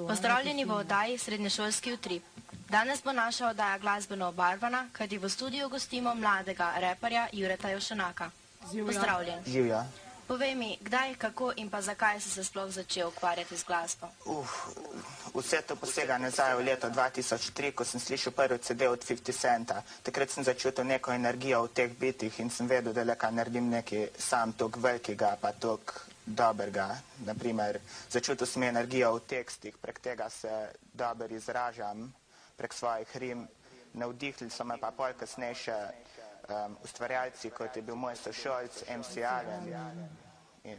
Pozdravljeni v oddaji Srednješolski utrip. Danes bo naša oddaja glasbeno obarvana, kajti v studiu gostimo mladega reperja Jureta Jošenaka. Pozdravljen. Živja. Povej mi, kdaj, kako in pa zakaj si se sploh začel ukvarjati z glasbo? Vse to posega nazaj v leto 2003, ko sem slišal prvi CD od 50 Centa. Takrat sem začutil neko energijo v teh bitih in sem vedel, da lahko naredim nekaj sam toliko velikega, pa toliko dobrega. Naprimer, začutil sem energijo v tekstih, prek tega se dobro izražam, prek svojih rim. Navdihnili so me pa pol kasnejše ustvarjalci, kot je bil moj sošolc, MC Allen in...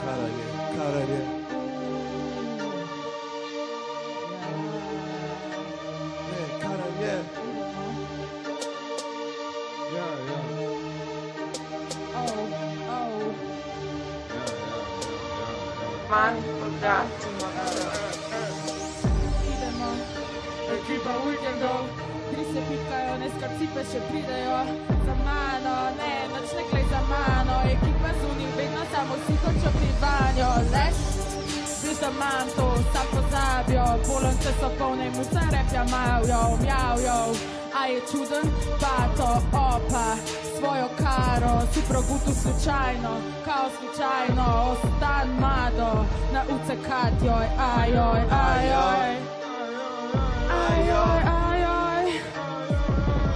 Karanje. Karanje. Ja. Manj odrastimo. Idemo. Ekipa vikendov. Tri se pikajo, neskar cipe še pridejo. Za mano, ne, noč ne glej za mano. Ekipa zunim, vedno samo si hočo privanjo. Leš, bil za manto, sam pozabijo. Polonce so polne, muca repja mavjo, mjavjo. A je čuden, pato, opa. Svojo karo, si progutu slučajno, kao slučajno, ostan mado, na ucekat joj, ajoj, ajoj, ajoj, ajoj,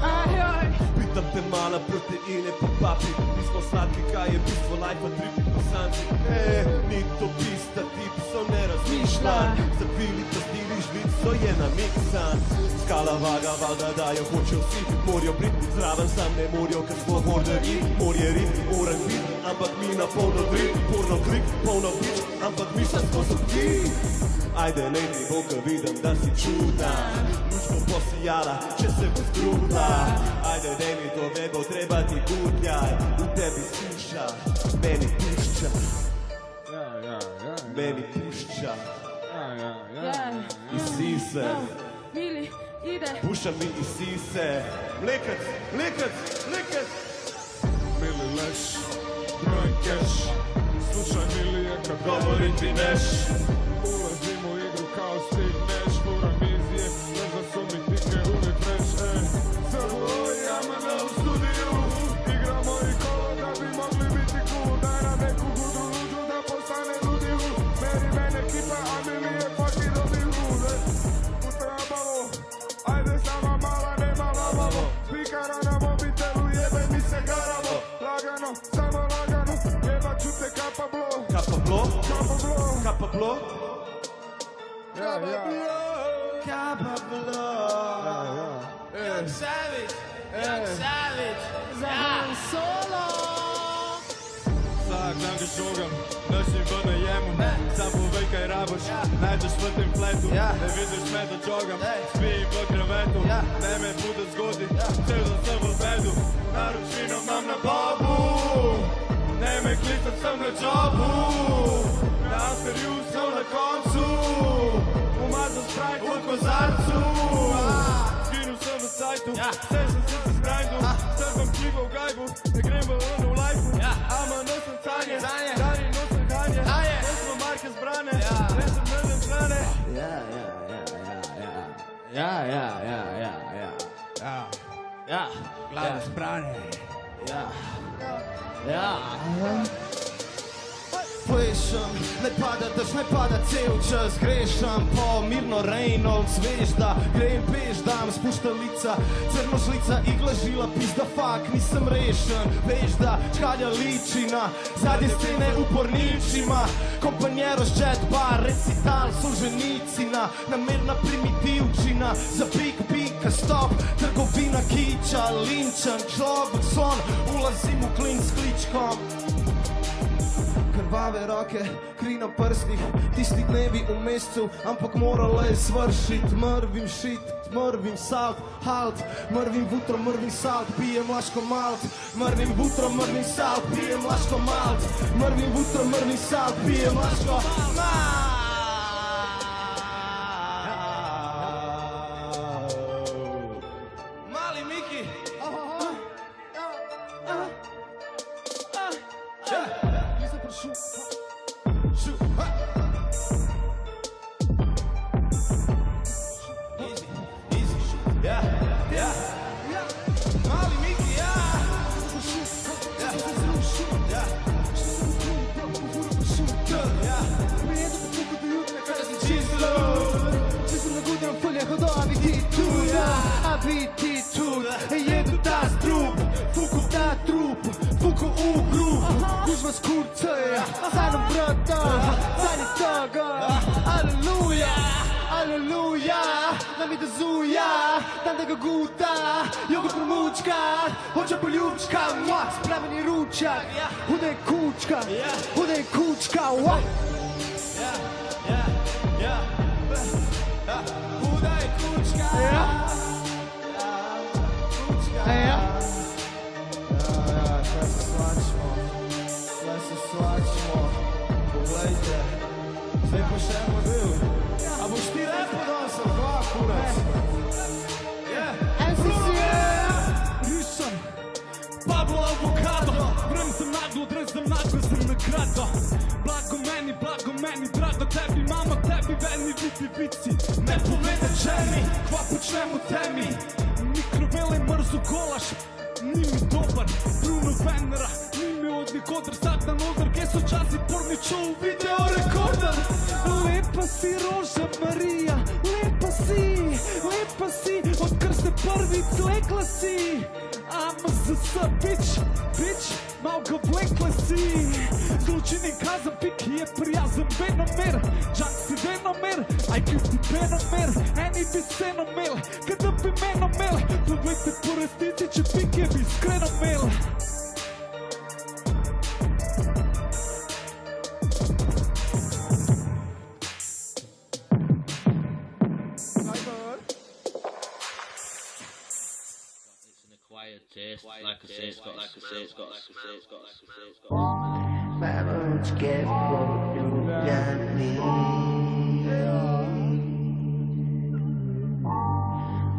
ajoj. Pitam te mala proteine po papi, mi smo sladki, kaj je bistvo lajfa, tripi posanci. Ni to pista, tip so nerazmišljan, zavili to stili žlico je namiksan. Skala vaga, valjda da jo hočejo vsi, morajo biti zraven, sam ne morajo, ker smo horderji. Morje rit, moram biti, ampak mi na polno drit, porno klik, polno bič, ampak mi sam smo subti. Ajde, ne ti bo, ker vidim, da si čudna, luč bo posijala, če se bo strudla. Ajde, dej mi to, ne bo treba ti gutljaj, v tebi suša, meni pušča. Meni pušča. Isi se. Mili, ide. Puša mi isi se. Mlekec, mlekec, mlekec. Mili leš, broj keš, slušaj Milije kad govorim ti neš. Ulazim u igru kao stigneš, moram izje, znaš da su mi tike uvijek veš. Zagovorijama na u studiju, igramo i kolo da bi mogli biti cool. Daj nam neku gudu luđu da postane ludilu, meri mene ekipa, a Milije paki dobi lude. Utrabalo, ajde sama mala, nema lavalo, spikara na mobitelu, jebe mi se garalo. Lagano, samo lagano, jeba ću te kapa blo. Kapa blo? Kapa blo. Kapa blo? Kapa blo. Kapa blo. Young Savage, Young Savage, Za solo. Vsak dan ga žogam, noćim v najemu, sam povej kaj raboš, najdeš v tem fletu, ne vidiš me da jogam, spijim v krevetu, ne me bude zgodi, cel dan sem v bedu, naročino imam na bobu, ne me klicat sem na jobu, na afterju sem na koncu, umazan sprite v kozarcu, skinul sem v cajtu, vse sem se zgrajdu, strpam knjigo v gajbu, ne grem v ono v lajfu, ama nosim canje, dani nosim ganje, ne smo marke zbrane, ne sem mrzem strane. ja, glave zbrane. Plešem, ne pada daš, ne pada cel čas, grešam po mirno Reynolds, veš da grem peš, dam spuštalica, crno žlica, igla žila, pizda fak, nisem rešen, veš da čkalja ličina, zadnje scene uporničima, kompanjero jet bar, recital, solženicina, namerna primitivčina, za pika, stop, trgovina kiča, linčan, človek, slon, ulazim v klin s kličkom. Krvave roke, kri na prstih, tisti dnevi v mesecu, ampak morala je svršit. Mrvim šit, mrvim salt, halt, mrvim vutro, mrvim salt, pijem laško malt. Mrvim vutro, mrvim salt, pijem laško malt. Mrvim vutro, mrvim salt, pijem laško malt. Mali Miki. Yeah. biti tud, jedu ta strup, fuku ta trup, fuku u grup, kužva skurceja, sajnom brata, sajni toga, aleluja, aleluja, nam ide zuja, dan da ga guta, jogo promučka, hoće poljubčka, spraveni ručak, hude kučka, hude kučka, Huda je kučka. Sve se svačimo, pogledajte, zdaj pa še model. A boš ti repo danes, dva kurac? Rišem, Pablo Avokado, grem sem naglo, drezem naglo, sem nagrado. Blago meni, drago tebi, mama tebi, veni, viti, vici. Ne povede čemi, kva počnemo temi. Mikrovele mrzo golaš, ni mi dobar. Bruno Venera, ni mi od nikodar, vsak dan odar, kje so časi porničov video rekordar. Lepa si Roža Marija, lepa si, odkar se prvič zlekla si. AMZS, bitch, mal ga vlekla si. Zločini kazan, piki je prijazen venomer. Džak si venomer, IQ ti venomer. Eni bi seno mel, kada bi meno mel. Poglejte po resnici, če pike bi iskreno mel. Babučke poljubljani,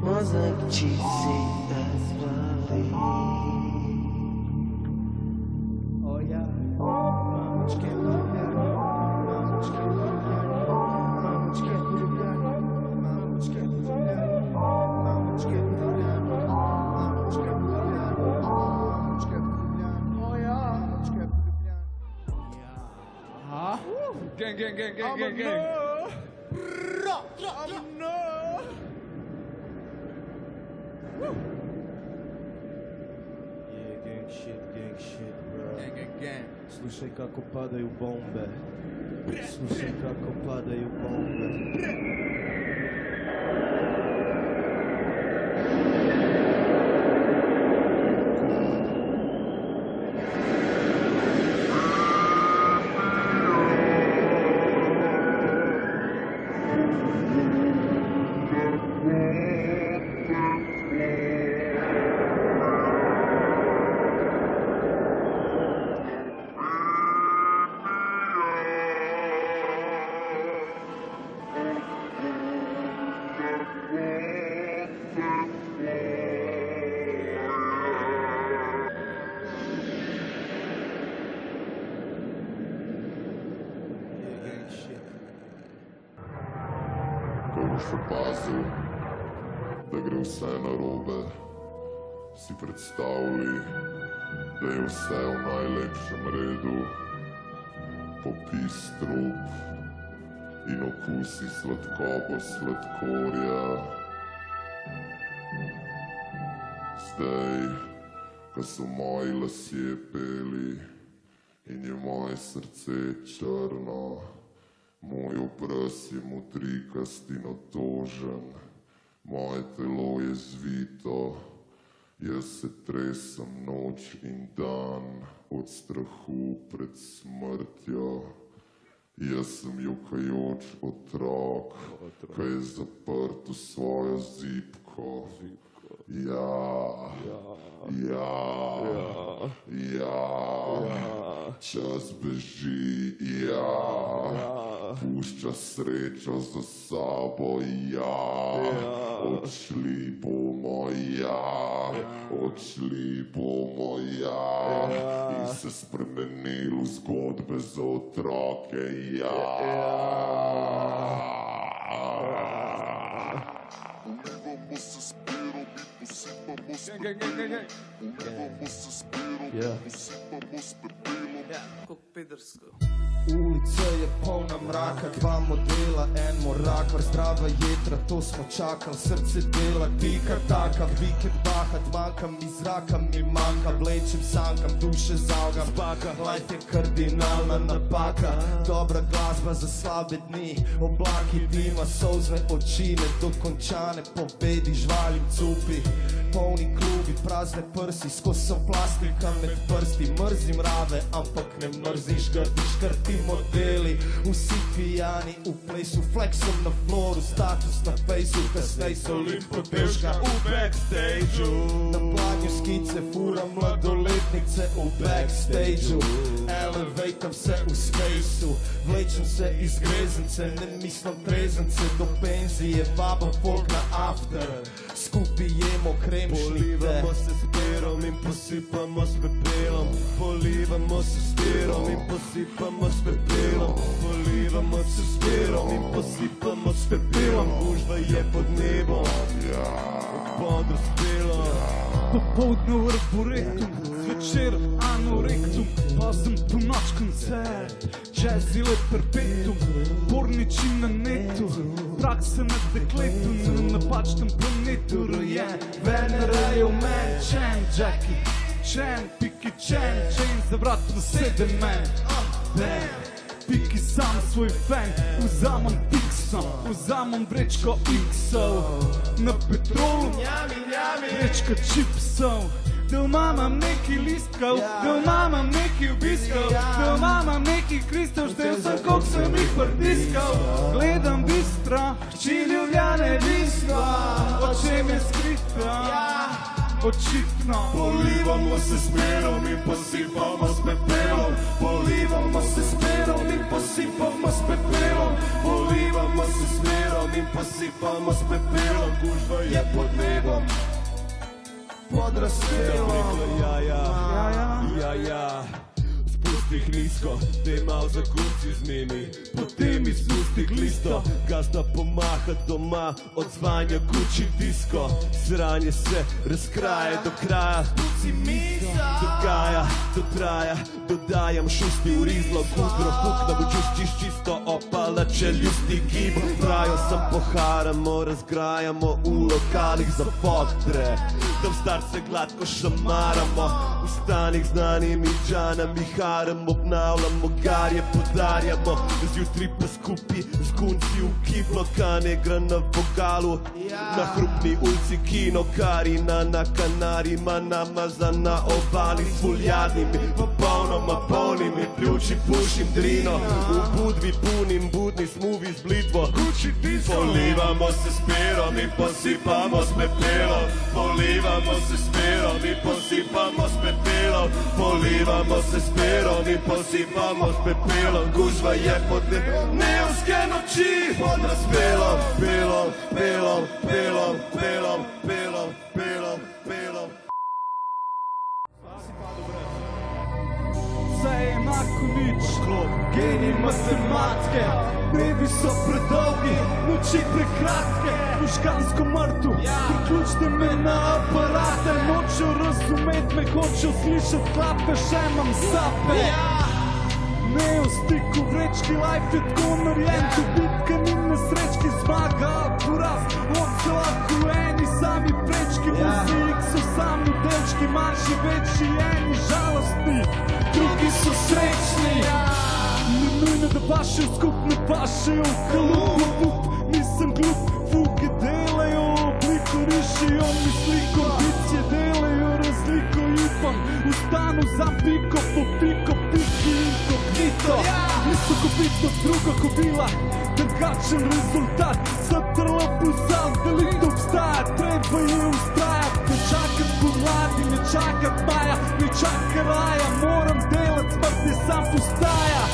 mozak čisi razvali. Mamučke poljubljani, mamučke poljubljani, mamučke poljubljani, mamučke poljubljani, mamučke poljubljani, mamučke poljubljani, mamučke poljubljani, mamučke poljubljani. Gang. Gang shit, bro. Gang. Slušaj kako padaju bombe. Slušaj kako padaju bombe. Ko boš opazil, da gre vse narobe, si predstavljaj, da je vse v najlepšem redu. Popij strup in okusi sladkobo sladkorja. Zdaj, ko so moji lasje beli in je moje srce črno, moj obraz je modrikast in otožen, moje telo je zvito, jaz se tresem noč in dan od strahu pred smrtjo. Jaz sem jokajoč otrok, ki je zaprt v svojo zibko. Čas beži, pušča srečo za sabo, odšli bomo, in se spremenili v zgodbe za otroke, Umivamo se s pirom in posipamo s pepelom. Umivamo se s pirom in posipamo s pepelom. Kako pedersko. Ulica je polna mraka, dva modela, en morakar, zdrava jedra, to smo čakali, srce dela, tika taka, vikend bahat, manjka mi zraka, mi manjka, vlečem sankam, duše zavgam, life je kardinalna napaka, dobra glasba za slabe dni, oblaki dima, solzne oči, nedokončane povedi, žvalim cupi, polni klubi, prazne prsi, skozi plastika med prsti, mrzim rave, ampak ne mrziš grdiš, ker ti modeli, vsi pijani v plesu, flexom na floru, status na fejsu, kasnej so limpo težka v backstageu. Na planju skice furam mladoletnice v backstageu, elevatam se v spaceu, vlečem se iz grezence, ne mislim trezence, do penzije vabam folk na after, skupaj jemo kremšnite. Polivamo se s perom in posipamo s pepelom, polivamo se s perom in posipamo s pepelom, polivamo se s perom in posipamo s pepelom, gužva je pod nebom, podro s pelom. Popoldne v arboretum, zvečer anorektum, pazem po noč koncert, jazz ile perpetum, porniči na netu, praksa na dekletu, na napačnem planetu rojen, Venera je v meni, Chan, Jackie, Chan, Piki, Chan, Jane, za vrat nasede men, bam. Piki sam svoj fan, vzamem Pixom, vzamem vrečko X-ov, na petrolu, vrečka čipsov, da imam neki listkov, da imam neki obiskov, da imam neki kristov, štel sem, koliko sem jih prtiskal, gledam bistro, hči Ljubljane bistvo, o čem je skrito, očitno. Polivamo se s perom in posipamo s pepelom, polivamo se s perom in posipamo s pepelom, polivamo se s perom in posipamo s pepelom, gužva je pod nebom, Podraspelom. Ja, spusti jih nizko, dej mal za kurci z njimi, potem izpusti glisto, gazda pomaha doma, odzvanja kući disko, sranje se razkraje do kraja, dogaja, dotraja, dodajam šusti v rizlo, kudro puknemo čisto, opala čeljusti gibo, trajo sam poharamo, razgrajamo v lokalih za fotre, tam starce gladko šamaramo, v stanih znanimi džanami haramo, obnavljamo, garje podarjamo, zjutri pa skupi z gunci v kiblo, kanegra na vogalu, na hrupni ulici kino, Karina na Kanarima, namazana obali s fuljarnimi, popolnoma polnimi pljuči, pušim drino, v budvi punim, budni smuvi z blitvo, polivamo se s perom in posipamo s pepelom, polivamo se s perom in posipamo s pepelom, polivamo se s perom in posipamo s pepelom, gužva je pod neonske noči, pod razpelom, pelom, pelom, pelom, pelom, pelom, pelom, pelom. Vse je enako nič, genij matematike, dnevi so predolgi, noči prekratke, možgansko mrtv, priključite me na aparate, nočejo razumet me, hočejo slišat klape, še imam sape. Ne v stiku, vrečki, life je tako narejen, tu bitka ni nesrečki, zmaga, poraz, od se lahko eni sami prečki, muzik so sami delčki, manjši, večji, eni žalostni, drugi so srečni. Ni nujno, da vaše skupne pašejo v kalup, nisem glup, fuge delajo, obliko rišijo, misli kondicije delajo, razliko ipam, ustanu za piko, po piko, piki in kognito. Niso kopito, druga kobila, drugačen rezultat, zatrla pozal, delito obstaja, treba je ustrajat, ne čakat pomladi, ne čakat maja, ne čakat raja, moram delat, smrt je sam postaja.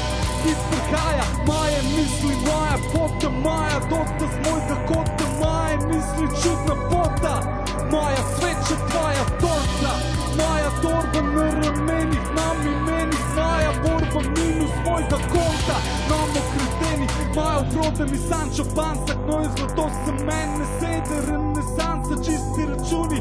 Hit prihaja, moje misli, moja pota, moja dota z mojega kota, moje misli, čudna pota, moja sveča, tvoja torta, moja torba na ramenih, na imenih, moja borba minus mojega konta, namo kreteni, moja obroda mi Sancho Panza, gnoj zlato se mene sede, renesansa, čisti računi,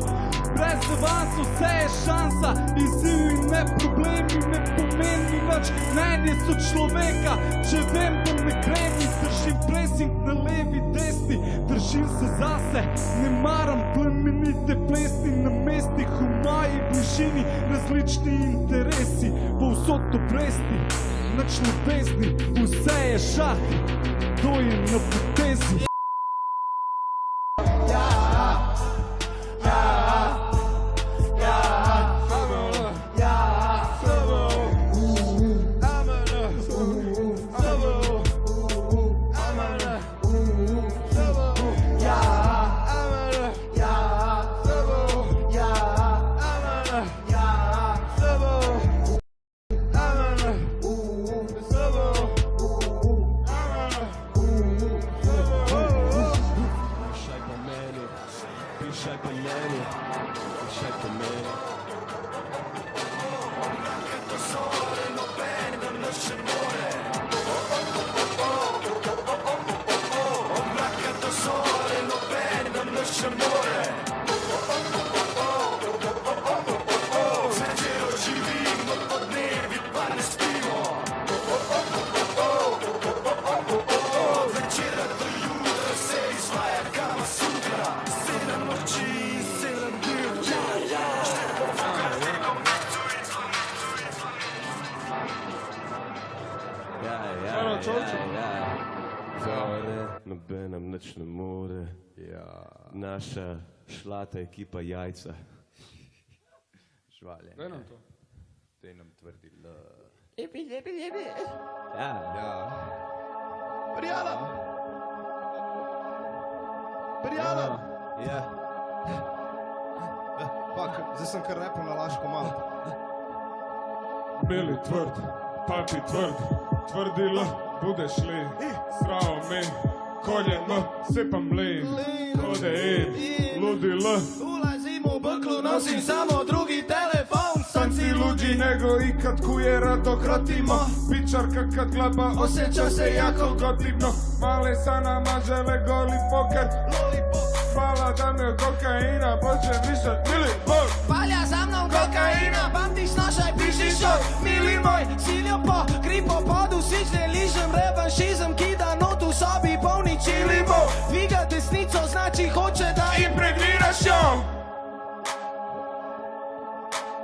brez avansa, vse je šansa, izzivi ne problemi, ne pomeni na pač na eni sočloveka. Če vem, da ne grem in držim pressing na levi, desni, držim se zase, ne maram plemenite plesni na mestih, v moji bližini različni interesi, povsod obresti, nič ljubezni, vse je šah, to je na potezi. Nobenem nič ne more, naša šlata ekipa jajca. Žvalje. Daj nam to. Daj nam tvrdi L. Jebi. Ja. Prijala! Prijala! Ja. Pak, zdaj sem kar repal na laško malo. Beli tvrd, papi tvrd, tvrdi L, budeš li, srao mi, koljeno, sipam li, kode id, ludi L. Ulazim u buklu, nosim samo drugi telefon. Sam si luđi nego ikad kujera dok rotimo. Pičarka kad gleba osjeća se jako gotivno. Male sa nama žele goli poker. Hvala da me od kokaina počne više milibol. Palja za mnom kokaina, pamtiš nošaj, piši šoj. Mili moj, siljo po, gripo podu, svične ližem, revanšizam, kida notu sobi, polni čilimo. Dviga desnico, znači hoće da impregniraš jom.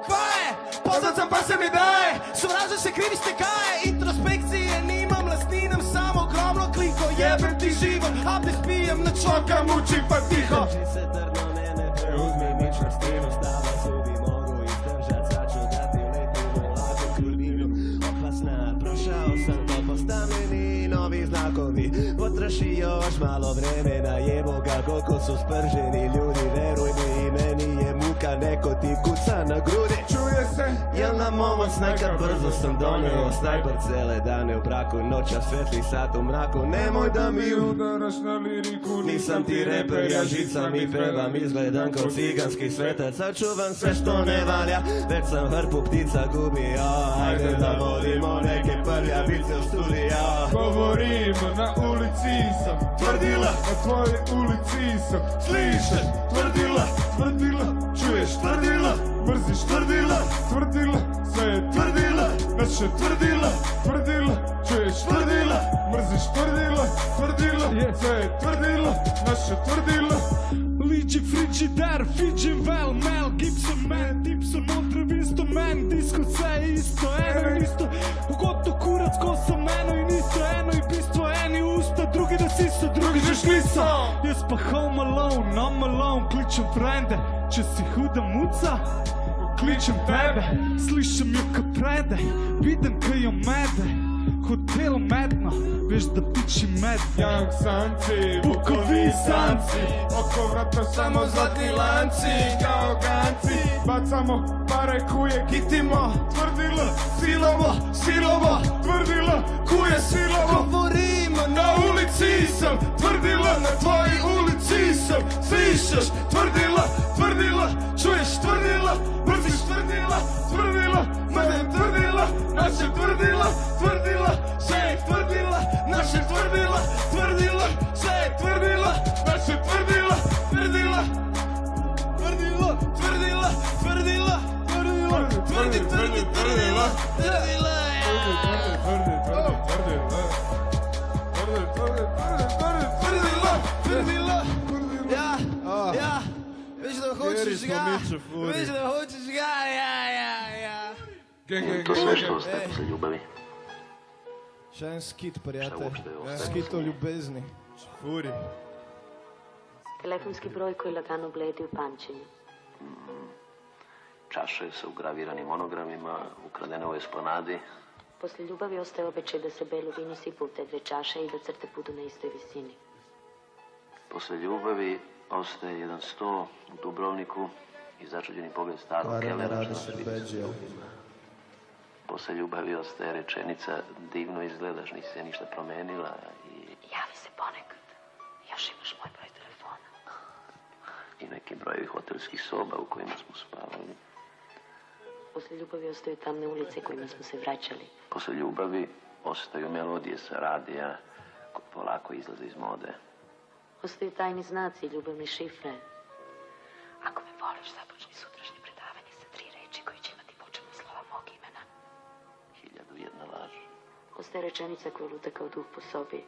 Kvaje, poznat sam pa se mi daje, sovraža se krivi stekaje, introspekcije nimam, lastninam samo gromno kliko, jebem ti život, a bez pijem na čvoka, mučim pa tiho. Drži se trno, ne preuzmi nič na strinu, stava zubi, mogu izdržat, sad ću da ti letimo lako kurvinu. Opasna, prošao sam to postavljeni novi znakovi, potroši još malo vremena, jebo ga koliko su sprženi ljudi, veruj mi, meni je muka, neko ti kuca na grudi. Čuje se, Jel nam ovo snajka, brzo sam donio snajper cele dane u braku, noća svetli sat u mraku, nemoj da mi udaraš na liriku. nisam ti reper, ja žicam i pevam, izgledam kao ciganski svetac, sačuvam sve što ne valja, već sam hrpu ptica gubio, ajde da vodimo neke prljavice u studija. Govorimo, na ulici sam tvrdila, na tvojoj ulici sam slišeš tvrdila, tvrdila, čuješ tvrdila, mrziš tvrdila, tvrdila, sve je tvrdila, naše tvrdila, tvrdila, čuješ tvrdila, mrziš tvrdila, tvrdila, sve je tvrdila, naše tvrdila. Liđi frigider, Fidžin Vel, Mel Gibson, Man, Dipson, Montrevisto, Man, Disco, sve isto, eno isto, pogotovo kurac ko sam eno i nisto, eno i bistvo, eni usta, drugi da siso, drugi žeš liso. Jes pa home alone, I'm alone, kličem frende, če si huda muca, kličem tebe, slišam jo ka prede, vidim ka jo mede, hotel medno, veš da piči med. Young sanci, bukovi sanci, oko vrata samo zlatni lanci, kao ganci, bacamo pare kuje kitimo, tvrdila, silovo, silovo, tvrdila, kuje silovo. Govorimo, na ulici sam, tvrdila, na tvojoj ulici sam, slišaš, tvrdila, tvrdila, čuješ tvrdila, mrziš tvrdila, tvrdila, mene tvrdila, naše tvrdila, tvrdila, sve je tvrdila, naše tvrdila, tvrdila, sve je tvrdila, naše tvrdila, tvrdila, tvrdila, tvrdila, tvrdila, tvrdila, tvrdila, tvrdila, tvrdila, hočeš ga? Veš, da hočeš ga? Ja. To sve što ostaje posle ljubavi. Še en skit, prijatelj. Skit o ljubezni. Furi. Telefonski broj koji lagano bledi u pamćenju. Čaše sa ugraviranim monogramima, ukradene u esplanadi. Posle ljubavi ostaje običaj da se belo vino sipa u te dve čaše i da crte budu na istoj visini. Posle ljubavi ostaje jedan sto u Dubrovniku i začuđeni pogled starog kelnera što se vidi. Posle ljubavi ostaje rečenica divno izgledaš, nisi se ništa promenila i... Javi se ponekad. Još imaš moj broj telefona. I neki brojevi hotelskih soba u kojima smo spavali. Posle ljubavi ostaju tamne ulice kojima smo se vraćali. Posle ljubavi ostaju melodije sa radija koje polako izlaze iz mode. Ostaju tajni znaci i ljubavne šifre. Ako me voliš, započni sutrašnje predavanje sa 3 reči koje će imati početna slova mog imena. 1001 laž. Ostaje rečenica koja luta kao duh po sobi.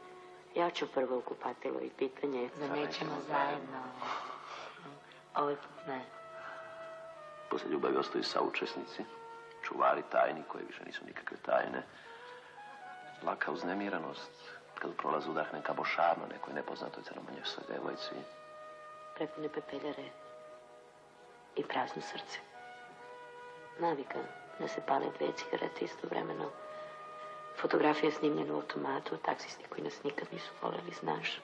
Ja ću prvo u kupatilo i pitanje za nećemo zajedno. Ovaj put ne. Posle ljubavi ostaju saučesnici, čuvari tajni koje više nisu nikakve tajne. Laka uznemiranost, kad prolaz udah neka bošarno nekoj nepoznatoj crnomanjevskoj devojci. Prepune pepeljare i prazno srce. Navika da se pale 2 cigarete istovremeno. Fotografija snimljena u automatu, taksisti koji nas nikad nisu voljeli, znaš.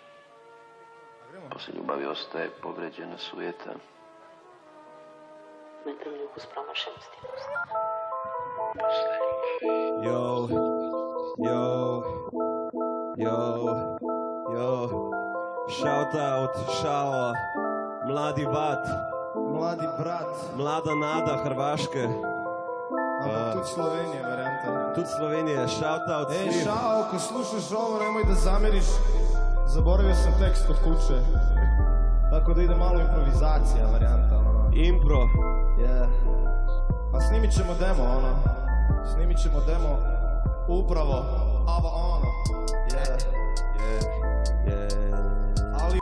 Posle ljubavi ostaje povređena sujeta. Metram ljubu s promašenosti usta. Yo, shout out, šao, mladi vat, Mladi brat. mlada nada Hrvaške, Ampak tudi Slovenije, verjamte. tudi Slovenije, shout out Ej, svim. šao, ko slušaš ovo, nemoj da zameriš. Zaboravio sam tekst kod kuće. Tako da ide malo improvizacija, varijanta, ono. Impro. Yeah. Pa snimit ćemo demo, ono. Snimit ćemo demo upravo, ovo ono. Yeah. Ali...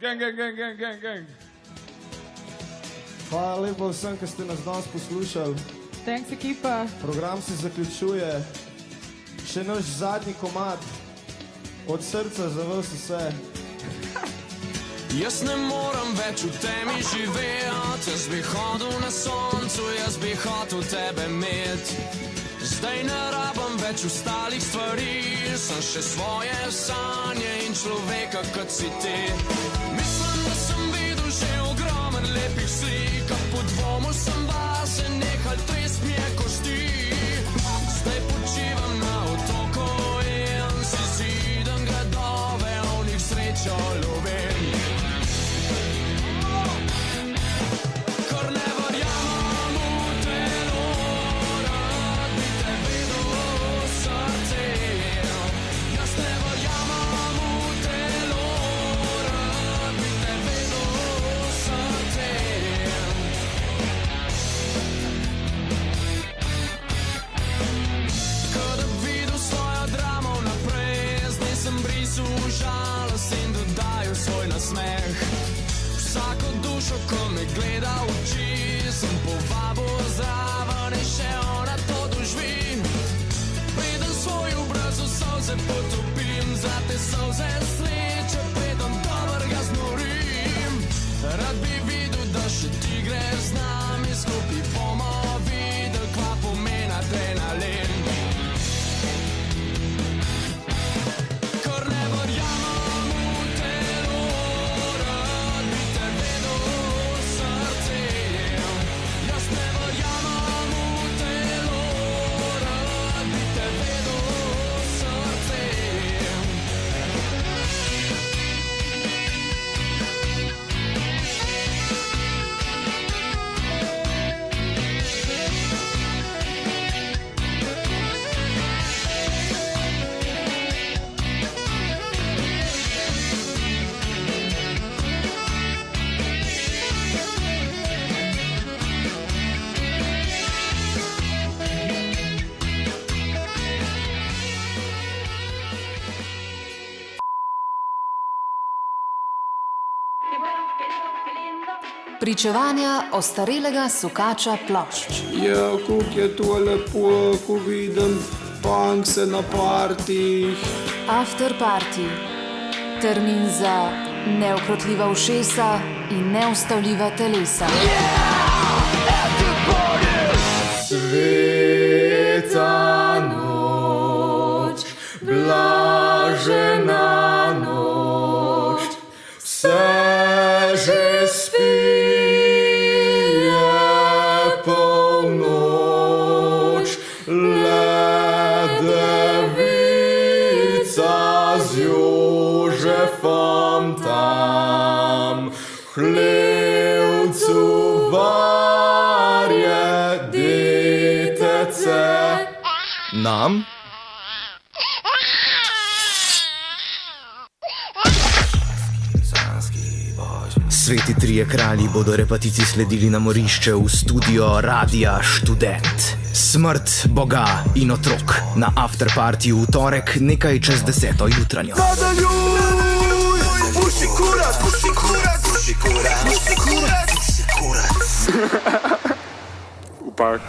Gang. Hvala lepo vsem, ki ste nas danes poslušali. Thanks, ekipa. Program se zaključuje. Še naš zadnji komad. Od srca za vas vse. Jaz ne moram več v temi živeti, jaz bi hodil na soncu, jaz bi hotel tebe imeti. Zdaj ne rabam več ostalih stvari, sem še svoje sanje in človeka, kot si ti. Mislim, da sem videl že ogromen lepih slik, a po dvomu sem vase nehal trest mi je kosti. Zdaj počivam na otoku in si zidam gradove, v njih srečo ljubim. Kar ne verjamem v telo, rad bi te videl v srce. Jaz ne verjamem v telo, rad bi te videl v srce. Ko da videl svojo dramo naprej, zdaj sem brisal žalost in dodajal svoj nasmeh. Vsako dušo, ko me gleda v oči, sem povabil zraven in še ona to doživi. Preden svoj obraz v solze potopim, za te solze sleče, preden dobrega znorim. Rad bi videl, da še ti greš z nami, skupaj bomo videl, kva pomeni adrenalin. Kar ne verjamem v telo, rad bi te videl v srce. Jaz ne verjamem v telo, rad bi te videl v srce. Pričevanja ostarelega sukača plošč. Ja, kuk je to lepo, ko vidim punkse na partih. After party. Termin za neukrotljiva ušesa in neustavljiva telesa. Sveta noč, blažena noč, vse že spije polnoč, le devica z Jožefom tam, hlevcu varje detece. Nam? Sveti trije kralji bodo repetici sledili na morišče v studio Radia Študent. Smrt Boga in otrok na afterpartiju v torek nekaj čez 10. jutranjo. Nadaljuj, puši kurat, puši kurat, puši kurat, puši kurat, puši kurat. Upak.